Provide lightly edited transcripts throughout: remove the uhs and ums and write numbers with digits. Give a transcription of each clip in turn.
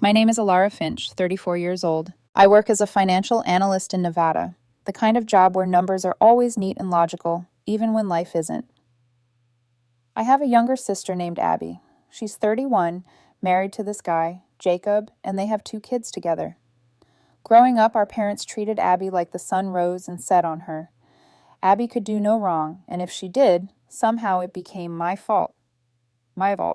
My name is Elara Finch, 34 years old. I work as a financial analyst in Nevada, the kind of job where numbers are always neat and logical, even when life isn't. I have a younger sister named Abby. She's 31, married to this guy, Jacob, and they have 2 kids together. Growing up, our parents treated Abby like the sun rose and set on her. Abby could do no wrong, and if she did, somehow it became my fault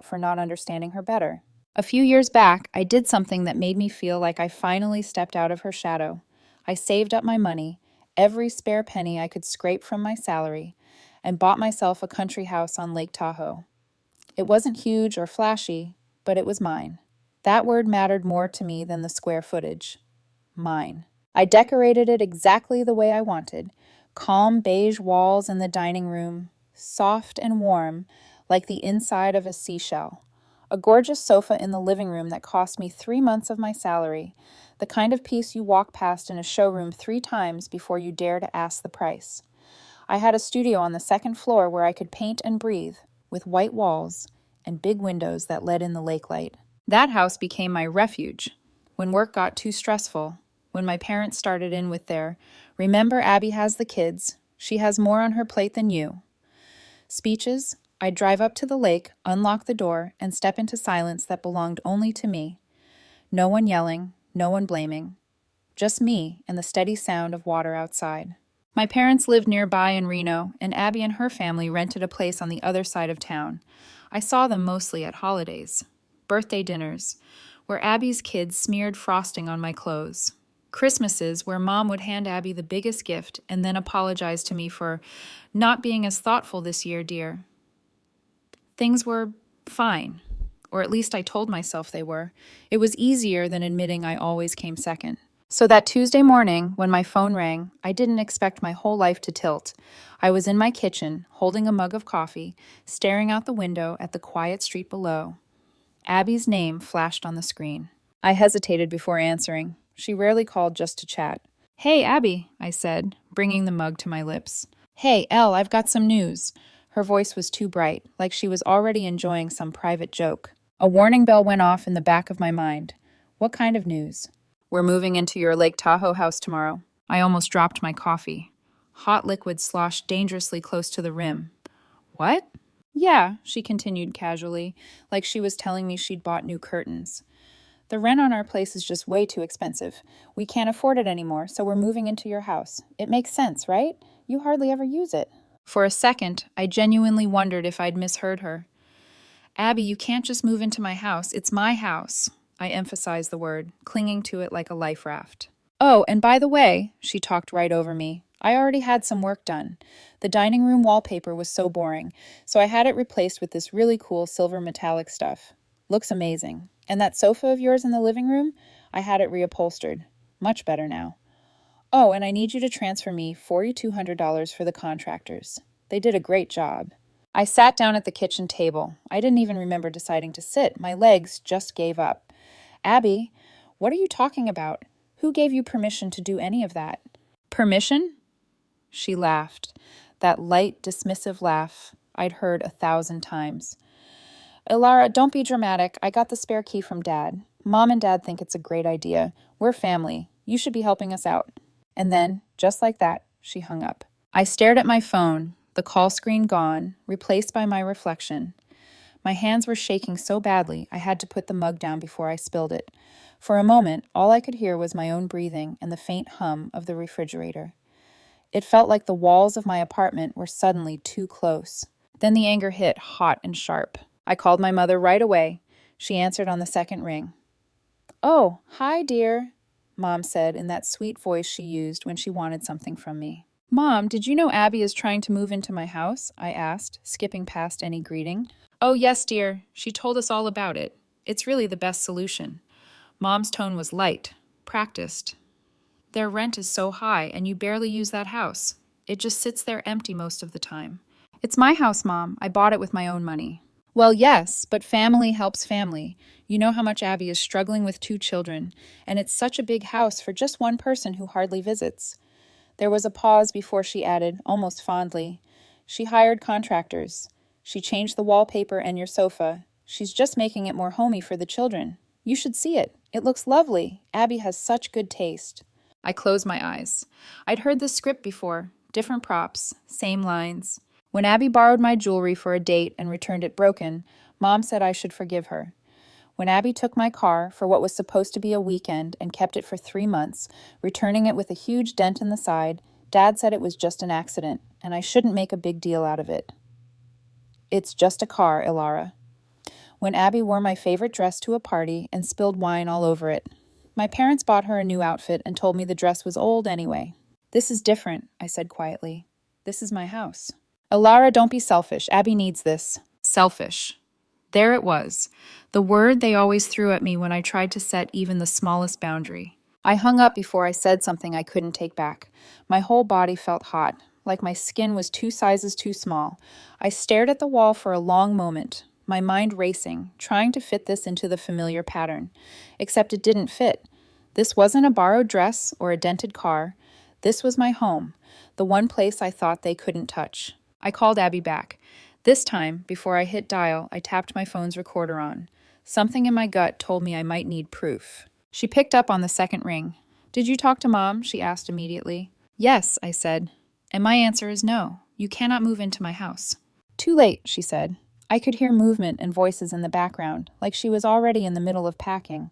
for not understanding her better. A few years back, I did something that made me feel like I finally stepped out of her shadow. I saved up my money, every spare penny I could scrape from my salary, and bought myself a country house on Lake Tahoe. It wasn't huge or flashy, but it was mine. That word mattered more to me than the square footage. Mine. I decorated it exactly the way I wanted. Calm beige walls in the dining room, soft and warm, like the inside of a seashell. A gorgeous sofa in the living room that cost me 3 months of my salary, the kind of piece you walk past in a showroom 3 times before you dare to ask the price. I had a studio on the 2nd floor where I could paint and breathe, with white walls and big windows that let in the lake light. That house became my refuge. When work got too stressful, when my parents started in with their, "Remember, Abby has the kids. She has more on her plate than you," speeches, I'd drive up to the lake, unlock the door, and step into silence that belonged only to me. No one yelling, no one blaming. Just me and the steady sound of water outside. My parents lived nearby in Reno, and Abby and her family rented a place on the other side of town. I saw them mostly at holidays, birthday dinners, where Abby's kids smeared frosting on my clothes. Christmases, where Mom would hand Abby the biggest gift and then apologize to me for not being as thoughtful this year, dear. Things were fine, or at least I told myself they were. It was easier than admitting I always came second. So that Tuesday morning, when my phone rang, I didn't expect my whole life to tilt. I was in my kitchen, holding a mug of coffee, staring out the window at the quiet street below. Abby's name flashed on the screen. I hesitated before answering. She rarely called just to chat. "Hey, Abby," I said, bringing the mug to my lips. "Hey, Elle, I've got some news." Her voice was too bright, like she was already enjoying some private joke. A warning bell went off in the back of my mind. What kind of news? "We're moving into your Lake Tahoe house tomorrow." I almost dropped my coffee. Hot liquid sloshed dangerously close to the rim. "What?" "Yeah," she continued casually, like she was telling me she'd bought new curtains. "The rent on our place is just way too expensive. We can't afford it anymore, so we're moving into your house. It makes sense, right? You hardly ever use it." For a second, I genuinely wondered if I'd misheard her. "Abby, you can't just move into my house. It's my house." I emphasized the word, clinging to it like a life raft. "Oh, and by the way," she talked right over me, "I already had some work done. The dining room wallpaper was so boring, so I had it replaced with this really cool silver metallic stuff. Looks amazing. And that sofa of yours in the living room? I had it reupholstered. Much better now. Oh, and I need you to transfer me $4,200 for the contractors. They did a great job." I sat down at the kitchen table. I didn't even remember deciding to sit. My legs just gave up. "Abby, what are you talking about? Who gave you permission to do any of that?" "Permission?" She laughed. That light, dismissive laugh I'd heard 1,000 times. "Elara, don't be dramatic. I got the spare key from Dad. Mom and Dad think it's a great idea. We're family. You should be helping us out." And then, just like that, she hung up. I stared at my phone, the call screen gone, replaced by my reflection. My hands were shaking so badly I had to put the mug down before I spilled it. For a moment, all I could hear was my own breathing and the faint hum of the refrigerator. It felt like the walls of my apartment were suddenly too close. Then the anger hit hot and sharp. I called my mother right away. She answered on the 2nd ring. "Oh, hi, dear," Mom said in that sweet voice she used when she wanted something from me. "Mom, did you know Abby is trying to move into my house?" I asked, skipping past any greeting. "Oh, yes, dear. She told us all about it. It's really the best solution." Mom's tone was light, practiced. "Their rent is so high, and you barely use that house. It just sits there empty most of the time." "It's my house, Mom. I bought it with my own money." "Well, yes, but family helps family. You know how much Abby is struggling with 2 children, and it's such a big house for just one person who hardly visits." There was a pause before she added, almost fondly, "She hired contractors. She changed the wallpaper and your sofa. She's just making it more homey for the children. You should see it. It looks lovely. Abby has such good taste. I closed my eyes. I'd heard this script before. Different props, same lines. When Abby borrowed my jewelry for a date and returned it broken, Mom said I should forgive her. When Abby took my car for what was supposed to be a weekend and kept it for 3 months, returning it with a huge dent in the side, Dad said it was just an accident, and I shouldn't make a big deal out of it. It's just a car, Elara. When Abby wore my favorite dress to a party and spilled wine all over it. My parents bought her a new outfit and told me the dress was old anyway. This is different, I said quietly. This is my house. Elara, don't be selfish. Abby needs this. Selfish. There it was, the word they always threw at me when I tried to set even the smallest boundary. I hung up before I said something I couldn't take back. My whole body felt hot, like my skin was 2 sizes too small. I stared at the wall for a long moment, my mind racing, trying to fit this into the familiar pattern. Except it didn't fit. This wasn't a borrowed dress or a dented car. This was my home, the one place I thought they couldn't touch. I called Abby back. This time, before I hit dial, I tapped my phone's recorder on. Something in my gut told me I might need proof. She picked up on the second ring. Did you talk to Mom? She asked immediately. Yes, I said. And my answer is no. You cannot move into my house. Too late, she said. I could hear movement and voices in the background, like she was already in the middle of packing.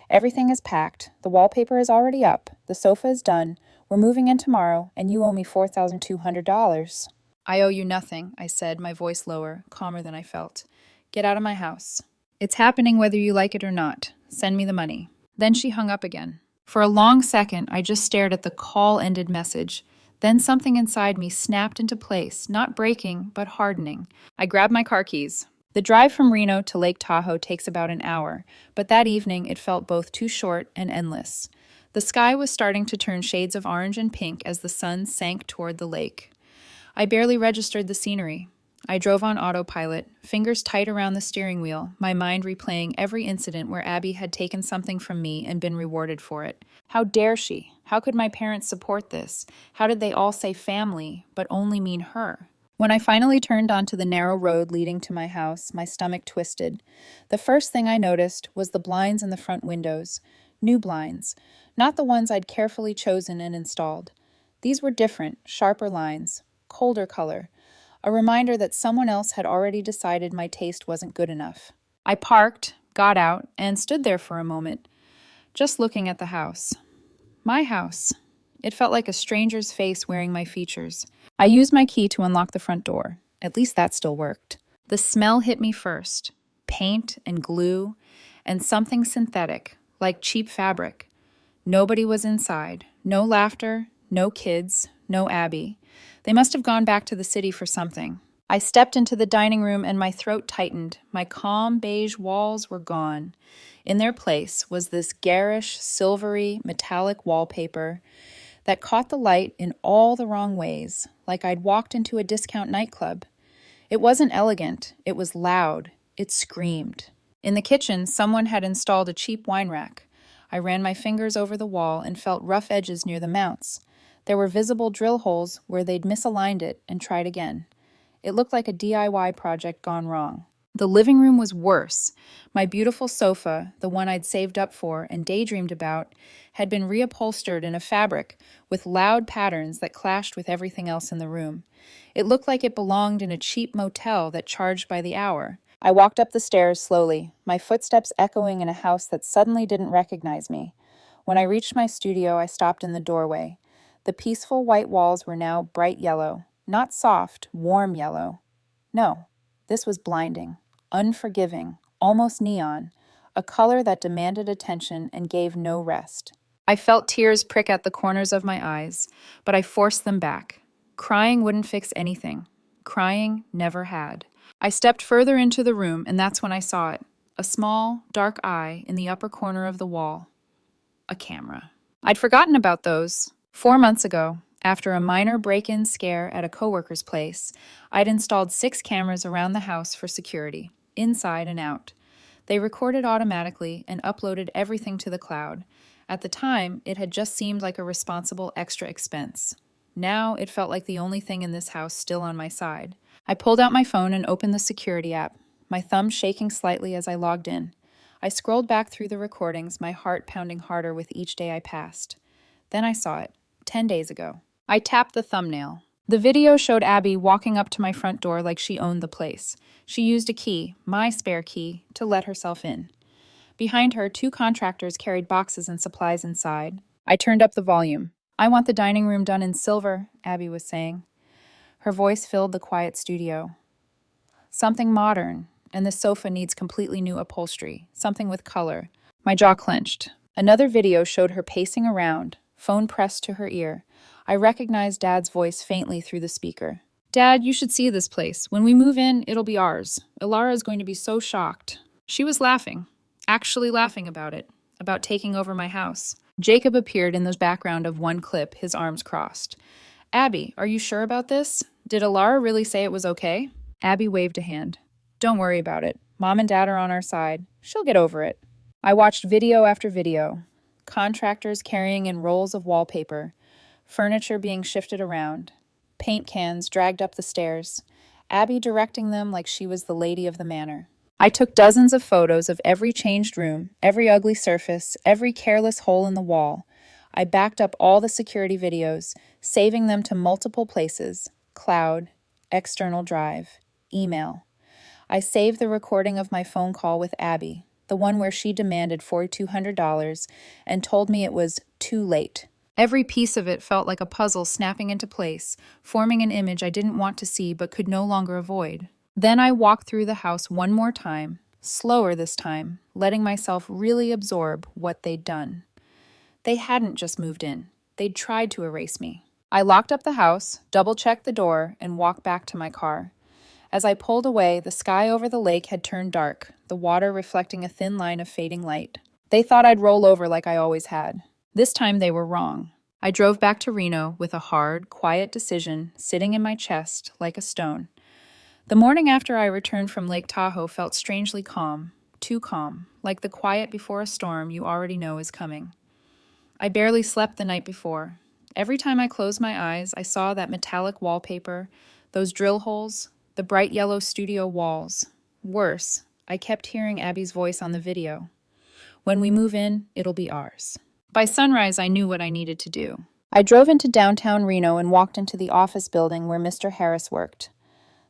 Everything is packed. The wallpaper is already up. The sofa is done. We're moving in tomorrow, and you owe me $4,200. I owe you nothing, I said, my voice lower, calmer than I felt. Get out of my house. It's happening whether you like it or not. Send me the money. Then she hung up again. For a long second, I just stared at the call-ended message. Then something inside me snapped into place, not breaking, but hardening. I grabbed my car keys. The drive from Reno to Lake Tahoe takes about an hour, but that evening it felt both too short and endless. The sky was starting to turn shades of orange and pink as the sun sank toward the lake. I barely registered the scenery. I drove on autopilot, fingers tight around the steering wheel, my mind replaying every incident where Abby had taken something from me and been rewarded for it. How dare she? How could my parents support this? How did they all say family, but only mean her? When I finally turned onto the narrow road leading to my house, my stomach twisted. The first thing I noticed was the blinds in the front windows. New blinds, not the ones I'd carefully chosen and installed. These were different, sharper lines. Colder color, a reminder that someone else had already decided my taste wasn't good enough. I parked, got out, and stood there for a moment, just looking at the house. My house. It felt like a stranger's face wearing my features. I used my key to unlock the front door. At least that still worked. The smell hit me first. Paint and glue, and something synthetic, like cheap fabric. Nobody was inside. No laughter, no kids, no Abby. They must have gone back to the city for something. I stepped into the dining room and my throat tightened. My calm beige walls were gone. In their place was this garish, silvery, metallic wallpaper that caught the light in all the wrong ways, like I'd walked into a discount nightclub. It wasn't elegant. It was loud. It screamed. In the kitchen, someone had installed a cheap wine rack. I ran my fingers over the wall and felt rough edges near the mounts. There were visible drill holes where they'd misaligned it and tried again. It looked like a DIY project gone wrong. The living room was worse. My beautiful sofa, the one I'd saved up for and daydreamed about, had been reupholstered in a fabric with loud patterns that clashed with everything else in the room. It looked like it belonged in a cheap motel that charged by the hour. I walked up the stairs slowly, my footsteps echoing in a house that suddenly didn't recognize me. When I reached my studio, I stopped in the doorway. The peaceful white walls were now bright yellow, not soft, warm yellow. No, this was blinding, unforgiving, almost neon, a color that demanded attention and gave no rest. I felt tears prick at the corners of my eyes, but I forced them back. Crying wouldn't fix anything. Crying never had. I stepped further into the room, and that's when I saw it. A small, dark eye in the upper corner of the wall. A camera. I'd forgotten about those. 4 months ago, after a minor break-in scare at a coworker's place, I'd installed 6 cameras around the house for security, inside and out. They recorded automatically and uploaded everything to the cloud. At the time, it had just seemed like a responsible extra expense. Now, it felt like the only thing in this house still on my side. I pulled out my phone and opened the security app, my thumb shaking slightly as I logged in. I scrolled back through the recordings, my heart pounding harder with each day I passed. Then I saw it, 10 days ago. I tapped the thumbnail. The video showed Abby walking up to my front door like she owned the place. She used a key, my spare key, to let herself in. Behind her, 2 contractors carried boxes and supplies inside. I turned up the volume. "I want the dining room done in silver," Abby was saying. Her voice filled the quiet studio. "Something modern, and the sofa needs completely new upholstery, something with color." My jaw clenched. Another video showed her pacing around, phone pressed to her ear. I recognized Dad's voice faintly through the speaker. "Dad, you should see this place. When we move in, it'll be ours. Elara is going to be so shocked." She was laughing, actually laughing about it, about taking over my house. Jacob appeared in the background of one clip, his arms crossed. "Abby, are you sure about this? Did Elara really say it was okay?" Abby waved a hand. "Don't worry about it. Mom and Dad are on our side. She'll get over it." I watched video after video. Contractors carrying in rolls of wallpaper, furniture being shifted around, paint cans dragged up the stairs, Abby directing them like she was the lady of the manor. I took dozens of photos of every changed room, every ugly surface, every careless hole in the wall. I backed up all the security videos, saving them to multiple places: cloud, external drive, email. I saved the recording of my phone call with Abby, the one where she demanded $4,200 and told me it was too late. Every piece of it felt like a puzzle snapping into place, forming an image I didn't want to see but could no longer avoid. Then I walked through the house one more time, slower this time, letting myself really absorb what they'd done. They hadn't just moved in. They'd tried to erase me. I locked up the house, double-checked the door, and walked back to my car. As I pulled away, the sky over the lake had turned dark, the water reflecting a thin line of fading light. They thought I'd roll over like I always had. This time they were wrong. I drove back to Reno with a hard, quiet decision sitting in my chest like a stone. The morning after I returned from Lake Tahoe felt strangely calm, too calm, like the quiet before a storm you already know is coming. I barely slept the night before. Every time I closed my eyes, I saw that metallic wallpaper, those drill holes, the bright yellow studio walls. Worse, I kept hearing Abby's voice on the video. "When we move in, it'll be ours." By sunrise, I knew what I needed to do. I drove into downtown Reno and walked into the office building where Mr. Harris worked.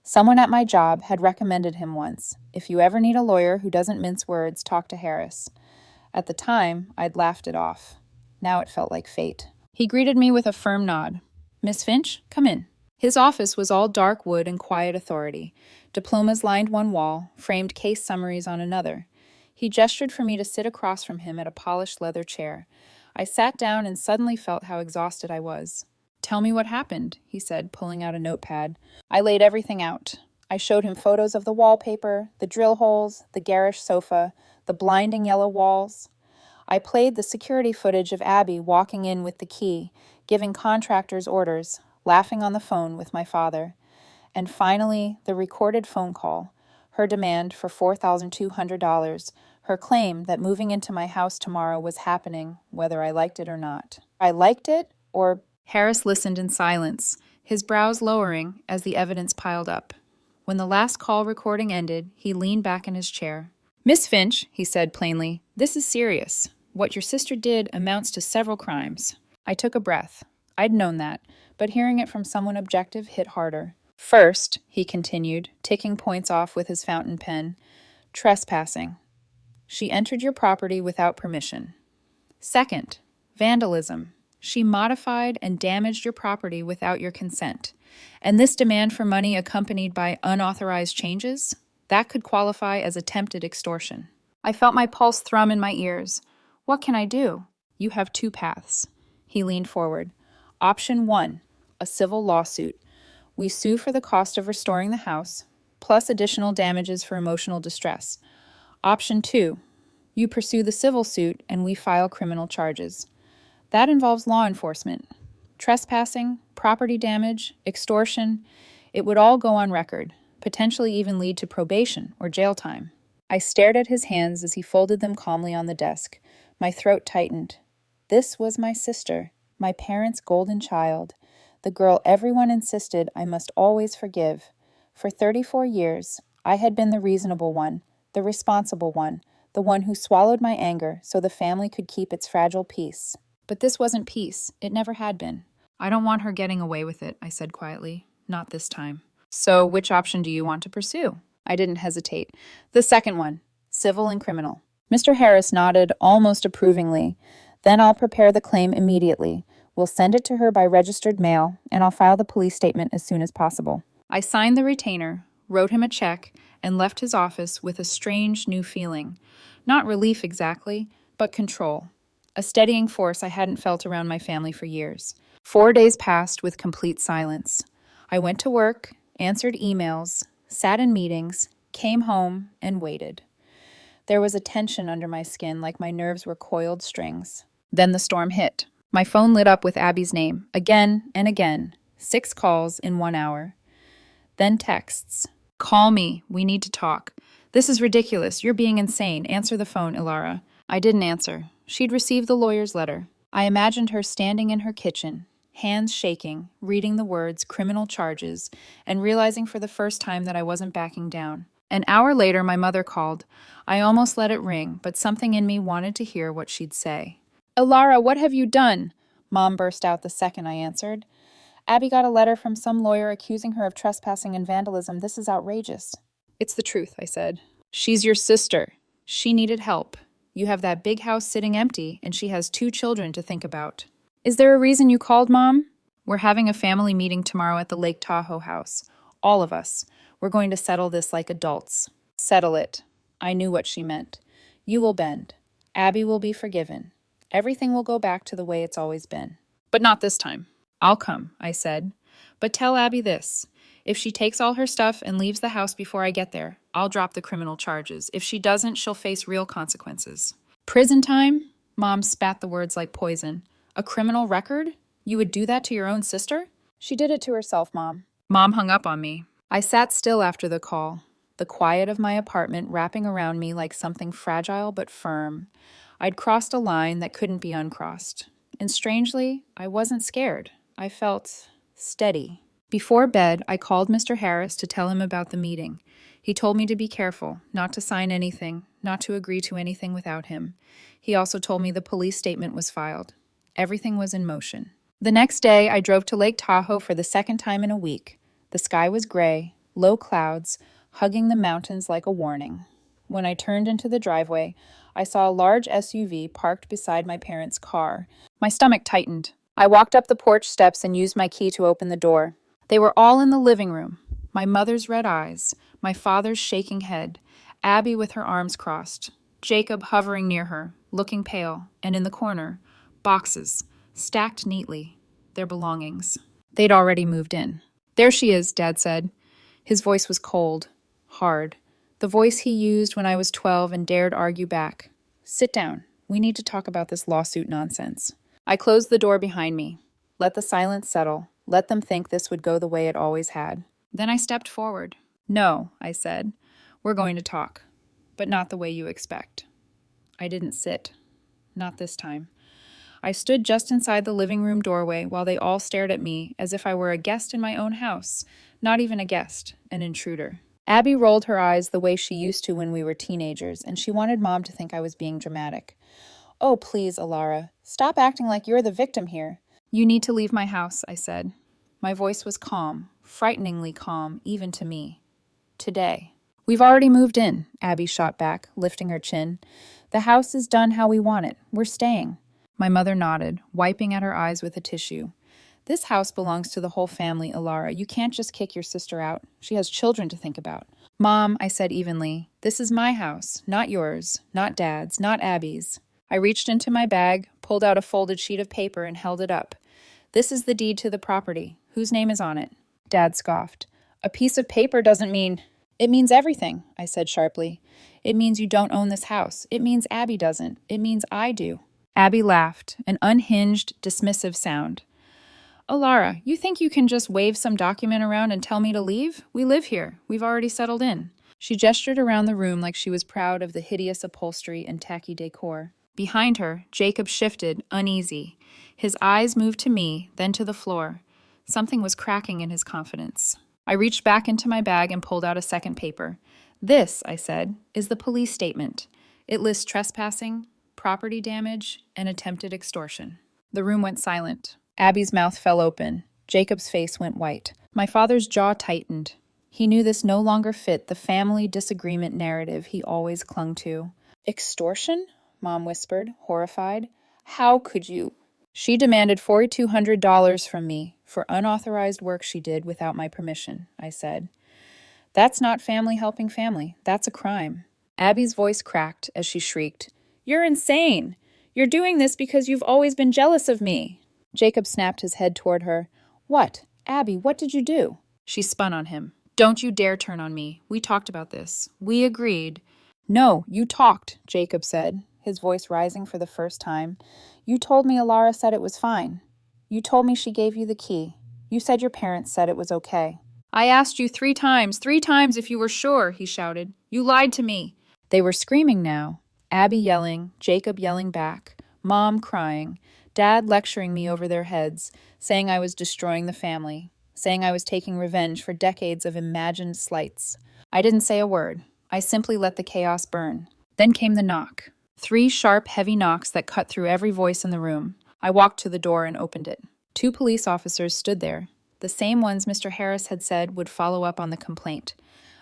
Someone at my job had recommended him once. "If you ever need a lawyer who doesn't mince words, talk to Harris." At the time, I'd laughed it off. Now it felt like fate. He greeted me with a firm nod. "Miss Finch, come in." His office was all dark wood and quiet authority. Diplomas lined one wall, framed case summaries on another. He gestured for me to sit across from him at a polished leather chair. I sat down and suddenly felt how exhausted I was. "Tell me what happened," he said, pulling out a notepad. I laid everything out. I showed him photos of the wallpaper, the drill holes, the garish sofa, the blinding yellow walls. I played the security footage of Abby walking in with the key, giving contractors orders, laughing on the phone with my father. And finally, the recorded phone call, her demand for $4,200, her claim that moving into my house tomorrow was happening, whether I liked it or not. I liked it, or... Harris listened in silence, his brows lowering as the evidence piled up. When the last call recording ended, he leaned back in his chair. "Miss Finch," he said plainly, "this is serious. What your sister did amounts to several crimes." I took a breath. I'd known that, but hearing it from someone objective hit harder. "First," he continued, ticking points off with his fountain pen, "trespassing. She entered your property without permission. Second, vandalism. She modified and damaged your property without your consent. And this demand for money accompanied by unauthorized changes? That could qualify as attempted extortion." I felt my pulse thrum in my ears. "What can I do?" "You have 2 paths." He leaned forward. "Option 1, a civil lawsuit. We sue for the cost of restoring the house, plus additional damages for emotional distress. Option 2, you pursue the civil suit and we file criminal charges. That involves law enforcement. Trespassing, property damage, extortion, it would all go on record, potentially even lead to probation or jail time." I stared at his hands as he folded them calmly on the desk. My throat tightened. This was my sister, my parents' golden child, the girl everyone insisted I must always forgive. For 34 years, I had been the reasonable one, the responsible one, the one who swallowed my anger so the family could keep its fragile peace. But this wasn't peace. It never had been. I don't want her getting away with it, I said quietly. Not this time. So, which option do you want to pursue? I didn't hesitate. The second one, civil and criminal. Mr. Harris nodded almost approvingly. Then I'll prepare the claim immediately. We'll send it to her by registered mail, and I'll file the police statement as soon as possible. I signed the retainer, wrote him a check, and left his office with a strange new feeling. Not relief exactly, but control. A steadying force I hadn't felt around my family for years. 4 days passed with complete silence. I went to work, answered emails, sat in meetings, came home, and waited. There was a tension under my skin like my nerves were coiled strings. Then the storm hit. My phone lit up with Abby's name, again and again. 6 calls in 1 hour. Then texts. Call me. We need to talk. This is ridiculous. You're being insane. Answer the phone, Elara. I didn't answer. She'd received the lawyer's letter. I imagined her standing in her kitchen, hands shaking, reading the words criminal charges, and realizing for the first time that I wasn't backing down. An hour later, my mother called. I almost let it ring, but something in me wanted to hear what she'd say. Elara, what have you done? Mom burst out the second I answered. Abby got a letter from some lawyer accusing her of trespassing and vandalism. This is outrageous. It's the truth, I said. She's your sister. She needed help. You have that big house sitting empty, and she has 2 children to think about. Is there a reason you called, Mom? We're having a family meeting tomorrow at the Lake Tahoe house. All of us. We're going to settle this like adults. Settle it. I knew what she meant. You will bend. Abby will be forgiven. Everything will go back to the way it's always been. But not this time. I'll come, I said. But tell Abby this. If she takes all her stuff and leaves the house before I get there, I'll drop the criminal charges. If she doesn't, she'll face real consequences. Prison time? Mom spat the words like poison. A criminal record? You would do that to your own sister? She did it to herself, Mom. Mom hung up on me. I sat still after the call, the quiet of my apartment wrapping around me like something fragile but firm. I'd crossed a line that couldn't be uncrossed. And strangely, I wasn't scared. I felt steady. Before bed, I called Mr. Harris to tell him about the meeting. He told me to be careful, not to sign anything, not to agree to anything without him. He also told me the police statement was filed. Everything was in motion. The next day, I drove to Lake Tahoe for the second time in a week. The sky was gray, low clouds, hugging the mountains like a warning. When I turned into the driveway, I saw a large SUV parked beside my parents' car. My stomach tightened. I walked up the porch steps and used my key to open the door. They were all in the living room. My mother's red eyes, my father's shaking head, Abby with her arms crossed, Jacob hovering near her, looking pale, and in the corner, boxes, stacked neatly, their belongings. They'd already moved in. There she is, Dad said. His voice was cold, hard, the voice he used when I was 12 and dared argue back. Sit down. We need to talk about this lawsuit nonsense. I closed the door behind me. Let the silence settle. Let them think this would go the way it always had. Then I stepped forward. No, I said. We're going to talk, but not the way you expect. I didn't sit. Not this time. I stood just inside the living room doorway while they all stared at me as if I were a guest in my own house. Not even a guest, an intruder. Abby rolled her eyes the way she used to when we were teenagers, and she wanted Mom to think I was being dramatic. Oh, please, Elara. Stop acting like you're the victim here. You need to leave my house, I said. My voice was calm, frighteningly calm, even to me. Today. We've already moved in, Abby shot back, lifting her chin. The house is done how we want it. We're staying. My mother nodded, wiping at her eyes with a tissue. This house belongs to the whole family, Elara. You can't just kick your sister out. She has children to think about. Mom, I said evenly, this is my house, not yours, not Dad's, not Abby's. I reached into my bag, pulled out a folded sheet of paper, and held it up. This is the deed to the property. Whose name is on it? Dad scoffed. A piece of paper doesn't mean... It means everything, I said sharply. It means you don't own this house. It means Abby doesn't. It means I do. Abby laughed, an unhinged, dismissive sound. Elara, you think you can just wave some document around and tell me to leave? We live here. We've already settled in. She gestured around the room like she was proud of the hideous upholstery and tacky decor. Behind her, Jacob shifted, uneasy. His eyes moved to me, then to the floor. Something was cracking in his confidence. I reached back into my bag and pulled out a second paper. This, I said, is the police statement. It lists trespassing, property damage, and attempted extortion. The room went silent. Abby's mouth fell open. Jacob's face went white. My father's jaw tightened. He knew this no longer fit the family disagreement narrative he always clung to. Extortion? Mom whispered, horrified. How could you? She demanded $4,200 from me for unauthorized work she did without my permission, I said. That's not family helping family. That's a crime. Abby's voice cracked as she shrieked, You're insane! You're doing this because you've always been jealous of me. Jacob snapped his head toward her. What? Abby, what did you do? She spun on him. Don't you dare turn on me. We talked about this. We agreed. No, you talked, Jacob said, his voice rising for the first time. You told me Elara said it was fine. You told me she gave you the key. You said your parents said it was okay. I asked you 3 times if you were sure, he shouted. You lied to me. They were screaming now. Abby yelling, Jacob yelling back, Mom crying, Dad lecturing me over their heads, saying I was destroying the family, saying I was taking revenge for decades of imagined slights. I didn't say a word. I simply let the chaos burn. Then came the knock. 3 sharp, heavy knocks that cut through every voice in the room. I walked to the door and opened it. 2 police officers stood there, the same ones Mr. Harris had said would follow up on the complaint.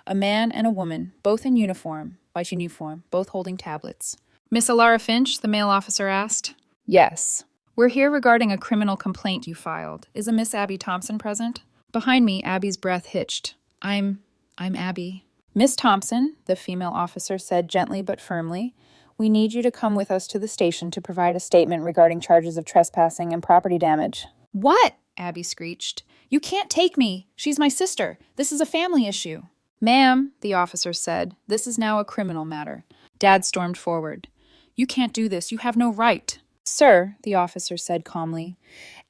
A man and a woman, both in uniform, both holding tablets. Miss Elara Finch, the male officer asked. Yes. We're here regarding a criminal complaint you filed. Is a Miss Abby Thompson present? Behind me, Abby's breath hitched. I'm Abby. Miss Thompson, the female officer said gently but firmly, we need you to come with us to the station to provide a statement regarding charges of trespassing and property damage. What? Abby screeched. You can't take me. She's my sister. This is a family issue. Ma'am, the officer said, this is now a criminal matter. Dad stormed forward. You can't do this. You have no right. Sir, the officer said calmly,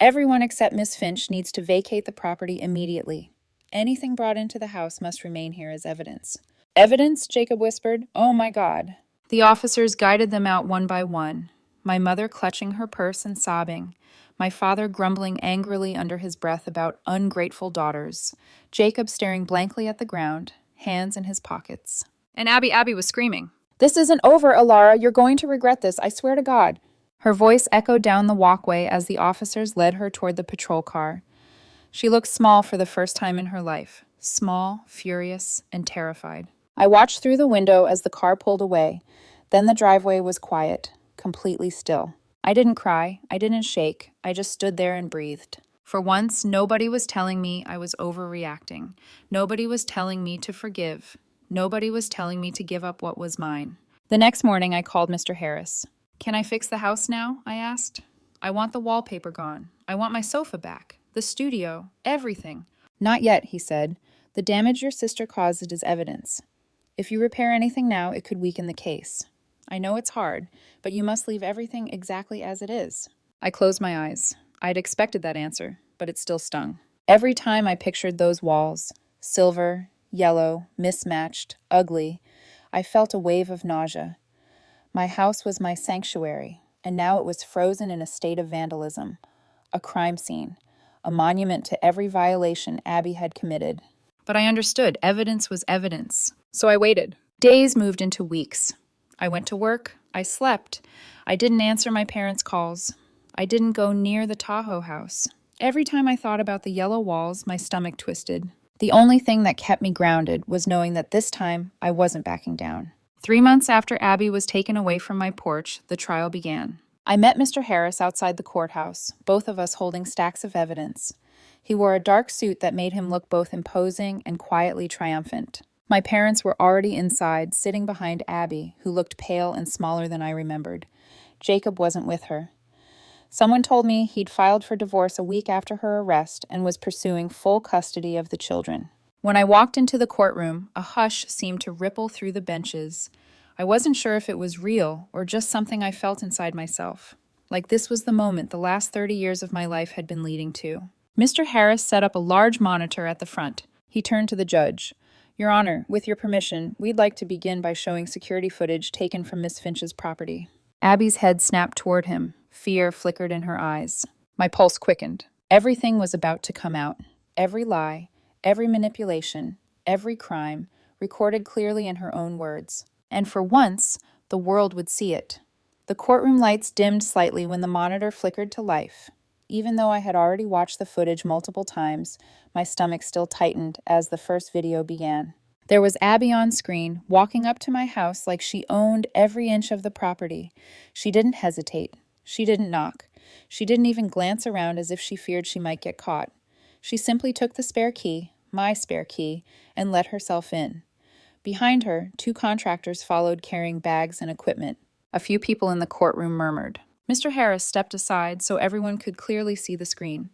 everyone except Miss Finch needs to vacate the property immediately. Anything brought into the house must remain here as evidence. Evidence? Jacob whispered. Oh my God. The officers guided them out one by one, my mother clutching her purse and sobbing, my father grumbling angrily under his breath about ungrateful daughters, Jacob staring blankly at the ground, hands in his pockets. And Abby was screaming. This isn't over, Elara. You're going to regret this, I swear to God. Her voice echoed down the walkway as the officers led her toward the patrol car. She looked small for the first time in her life. Small, furious, and terrified. I watched through the window as the car pulled away. Then the driveway was quiet, completely still. I didn't cry. I didn't shake. I just stood there and breathed. For once, nobody was telling me I was overreacting. Nobody was telling me to forgive. Nobody was telling me to give up what was mine. The next morning, I called Mr. Harris. Can I fix the house now? I asked. I want the wallpaper gone. I want my sofa back. The studio. Everything. Not yet, he said. The damage your sister caused is evidence. If you repair anything now, it could weaken the case. I know it's hard, but you must leave everything exactly as it is. I closed my eyes. I'd expected that answer, but it still stung. Every time I pictured those walls, silver, yellow, mismatched, ugly, I felt a wave of nausea. My house was my sanctuary, and now it was frozen in a state of vandalism, a crime scene, a monument to every violation Abby had committed. But I understood. Evidence was evidence. So I waited. Days moved into weeks. I went to work. I slept. I didn't answer my parents' calls. I didn't go near the Tahoe house. Every time I thought about the yellow walls, my stomach twisted. The only thing that kept me grounded was knowing that this time I wasn't backing down. 3 months after Abby was taken away from my porch, the trial began. I met Mr. Harris outside the courthouse, both of us holding stacks of evidence. He wore a dark suit that made him look both imposing and quietly triumphant. My parents were already inside, sitting behind Abby, who looked pale and smaller than I remembered. Jacob wasn't with her. Someone told me he'd filed for divorce a week after her arrest and was pursuing full custody of the children. When I walked into the courtroom, a hush seemed to ripple through the benches. I wasn't sure if it was real or just something I felt inside myself. Like this was the moment the last 30 years of my life had been leading to. Mr. Harris set up a large monitor at the front. He turned to the judge. Your Honor, with your permission, we'd like to begin by showing security footage taken from Miss Finch's property. Abby's head snapped toward him. Fear flickered in her eyes. My pulse quickened. Everything was about to come out. Every lie, every manipulation, every crime, recorded clearly in her own words. And for once, The world would see it. The courtroom lights dimmed slightly when the monitor flickered to life. Even though I had already watched the footage multiple times, my stomach still tightened as the first video began. There was Abby on screen, walking up to my house like she owned every inch of the property. She didn't hesitate. She didn't knock. She didn't even glance around as if she feared she might get caught. She simply took the spare key, my spare key, and let herself in. Behind her, 2 contractors followed carrying bags and equipment. A few people in the courtroom murmured. Mr. Harris stepped aside so everyone could clearly see the screen.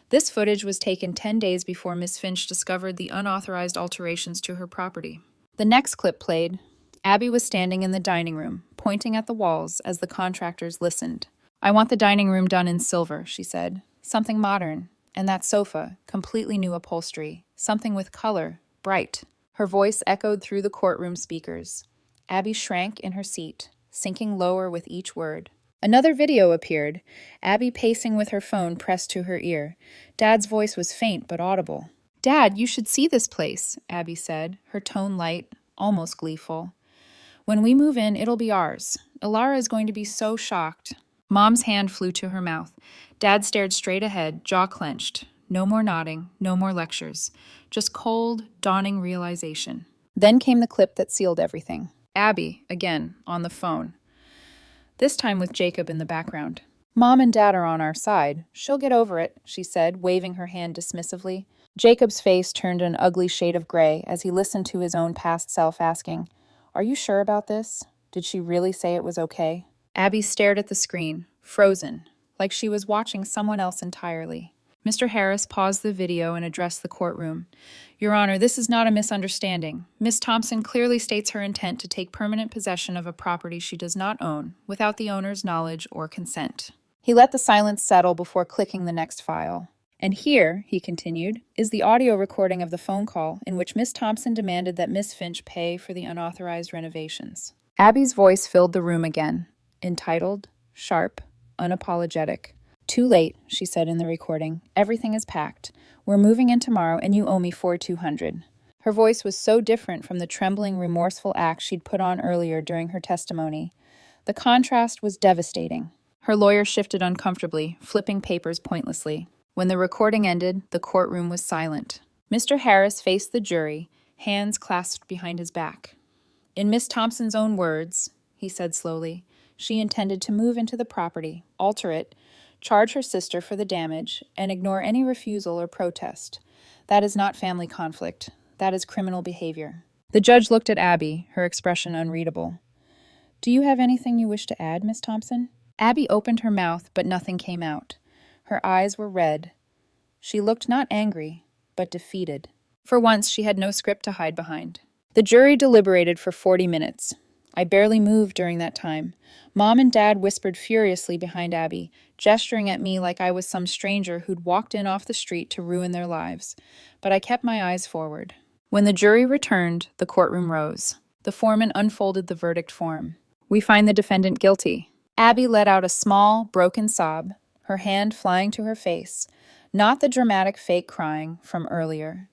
This footage was taken 10 days before Miss Finch discovered the unauthorized alterations to her property. The next clip played. Abby was standing in the dining room, pointing at the walls as the contractors listened. "I want the dining room done in silver," she said. "Something modern. And that sofa, completely new upholstery. Something with color, bright." Her voice echoed through the courtroom speakers. Abby shrank in her seat, sinking lower with each word. Another video appeared, Abby pacing with her phone pressed to her ear. Dad's voice was faint but audible. "Dad, you should see this place," Abby said, her tone light, almost gleeful. "When we move in, it'll be ours. Elara is going to be so shocked." Mom's hand flew to her mouth. Dad stared straight ahead, jaw clenched. No more nodding, no more lectures. Just cold, dawning realization. Then came the clip that sealed everything. Abby, again, on the phone. This time with Jacob in the background. "Mom and Dad are on our side. She'll get over it," she said, waving her hand dismissively. Jacob's face turned an ugly shade of gray as he listened to his own past self asking, "Are you sure about this? Did she really say it was okay?" Abby stared at the screen, frozen, like she was watching someone else entirely. Mr. Harris paused the video and addressed the courtroom. "Your Honor, this is not a misunderstanding. Miss Thompson clearly states her intent to take permanent possession of a property she does not own, without the owner's knowledge or consent." He let the silence settle before clicking the next file. "And here," he continued, "is the audio recording of the phone call in which Miss Thompson demanded that Miss Finch pay for the unauthorized renovations." Abby's voice filled the room again, entitled, sharp, unapologetic. "Too late," she said in the recording. "Everything is packed. We're moving in tomorrow and you owe me $4,200. Her voice was so different from the trembling, remorseful act she'd put on earlier during her testimony. The contrast was devastating. Her lawyer shifted uncomfortably, flipping papers pointlessly. When the recording ended, the courtroom was silent. Mr. Harris faced the jury, hands clasped behind his back. "In Miss Thompson's own words," he said slowly, "she intended to move into the property, alter it, charge her sister for the damage, and ignore any refusal or protest. That is not family conflict. That is criminal behavior." The judge looked at Abby, her expression unreadable. "Do you have anything you wish to add, Miss Thompson?" Abby opened her mouth, but nothing came out. Her eyes were red. She looked not angry, but defeated. For once, she had no script to hide behind. The jury deliberated for 40 minutes. I barely moved during that time. Mom and Dad whispered furiously behind Abby, gesturing at me like I was some stranger who'd walked in off the street to ruin their lives. But I kept my eyes forward. When the jury returned, the courtroom rose. The foreman unfolded the verdict form. "We find the defendant guilty." Abby let out a small, broken sob, her hand flying to her face, not the dramatic fake crying from earlier.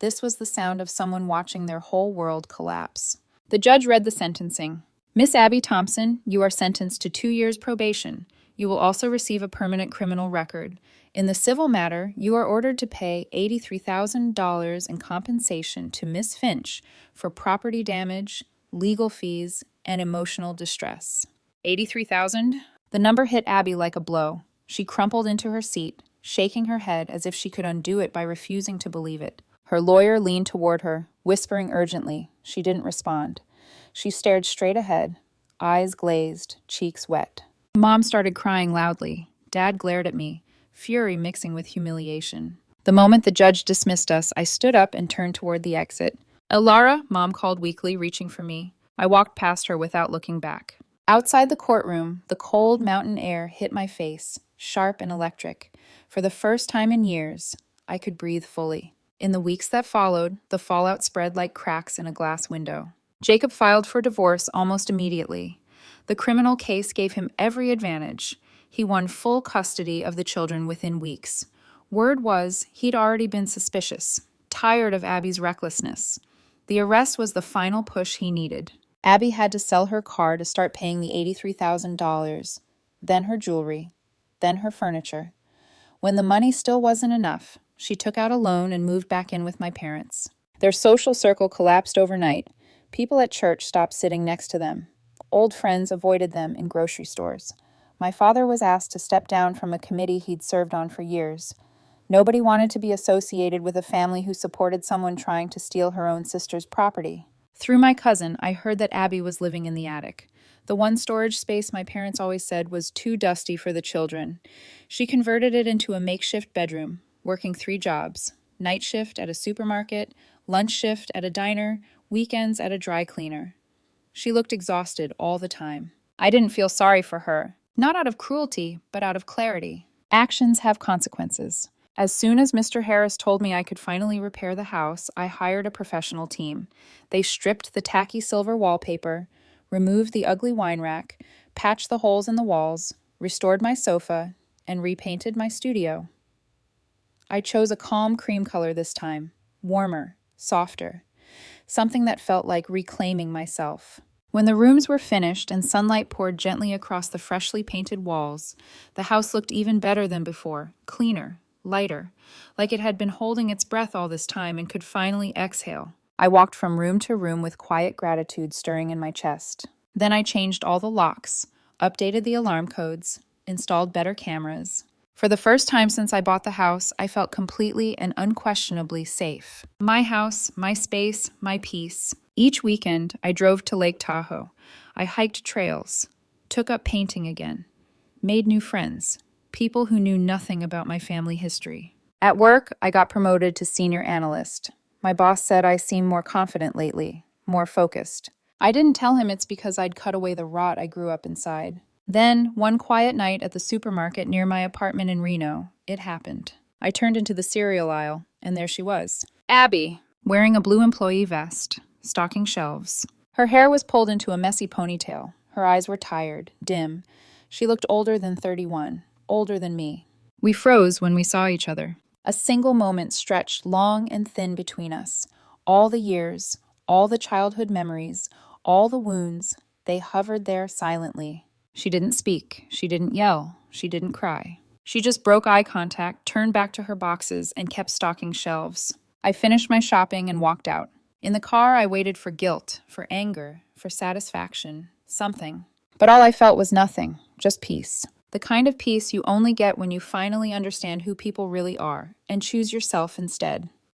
This was the sound of someone watching their whole world collapse. The judge read the sentencing. "Miss Abby Thompson, you are sentenced to 2 years probation. You will also receive a permanent criminal record. In the civil matter, you are ordered to pay $83,000 in compensation to Miss Finch for property damage, legal fees, and emotional distress." 83,000? The number hit Abby like a blow. She crumpled into her seat, shaking her head as if she could undo it by refusing to believe it. Her lawyer leaned toward her, whispering urgently. She didn't respond. She stared straight ahead, eyes glazed, cheeks wet. Mom started crying loudly. Dad glared at me, fury mixing with humiliation. The moment the judge dismissed us, I stood up and turned toward the exit. "Elara," Mom called weakly, reaching for me. I walked past her without looking back. Outside the courtroom, the cold mountain air hit my face, sharp and electric. For the first time in years, I could breathe fully. In the weeks that followed, the fallout spread like cracks in a glass window. Jacob filed for divorce almost immediately. The criminal case gave him every advantage. He won full custody of the children within weeks. Word was he'd already been suspicious, tired of Abby's recklessness. The arrest was the final push he needed. Abby had to sell her car to start paying the $83,000, then her jewelry, then her furniture. When the money still wasn't enough, she took out a loan and moved back in with my parents. Their social circle collapsed overnight. People at church stopped sitting next to them. Old friends avoided them in grocery stores. My father was asked to step down from a committee he'd served on for years. Nobody wanted to be associated with a family who supported someone trying to steal her own sister's property. Through my cousin, I heard that Abby was living in the attic. The one storage space my parents always said was too dusty for the children. She converted it into a makeshift bedroom, working 3 jobs: night shift at a supermarket, lunch shift at a diner, weekends at a dry cleaner. She looked exhausted all the time. I didn't feel sorry for her, not out of cruelty, but out of clarity. Actions have consequences. As soon as Mr. Harris told me I could finally repair the house, I hired a professional team. They stripped the tacky silver wallpaper, removed the ugly wine rack, patched the holes in the walls, restored my sofa, and repainted my studio. I chose a calm cream color this time, warmer, softer, something that felt like reclaiming myself. When the rooms were finished and sunlight poured gently across the freshly painted walls, the house looked even better than before, cleaner, lighter, like it had been holding its breath all this time and could finally exhale. I walked from room to room with quiet gratitude stirring in my chest. Then I changed all the locks, updated the alarm codes, installed better cameras. For the first time since I bought the house, I felt completely and unquestionably safe. My house, my space, my peace. Each weekend, I drove to Lake Tahoe. I hiked trails, took up painting again, made new friends, people who knew nothing about my family history. At work, I got promoted to senior analyst. My boss said I seem more confident lately, more focused. I didn't tell him it's because I'd cut away the rot I grew up inside. Then, one quiet night at the supermarket near my apartment in Reno, it happened. I turned into the cereal aisle, and there she was. Abby, wearing a blue employee vest, stocking shelves. Her hair was pulled into a messy ponytail. Her eyes were tired, dim. She looked older than 31, older than me. We froze when we saw each other. A single moment stretched long and thin between us. All the years, all the childhood memories, all the wounds, they hovered there silently. She didn't speak. She didn't yell. She didn't cry. She just broke eye contact, turned back to her boxes, and kept stocking shelves. I finished my shopping and walked out. In the car, I waited for guilt, for anger, for satisfaction, something. But all I felt was nothing, just peace. The kind of peace you only get when you finally understand who people really are and choose yourself instead.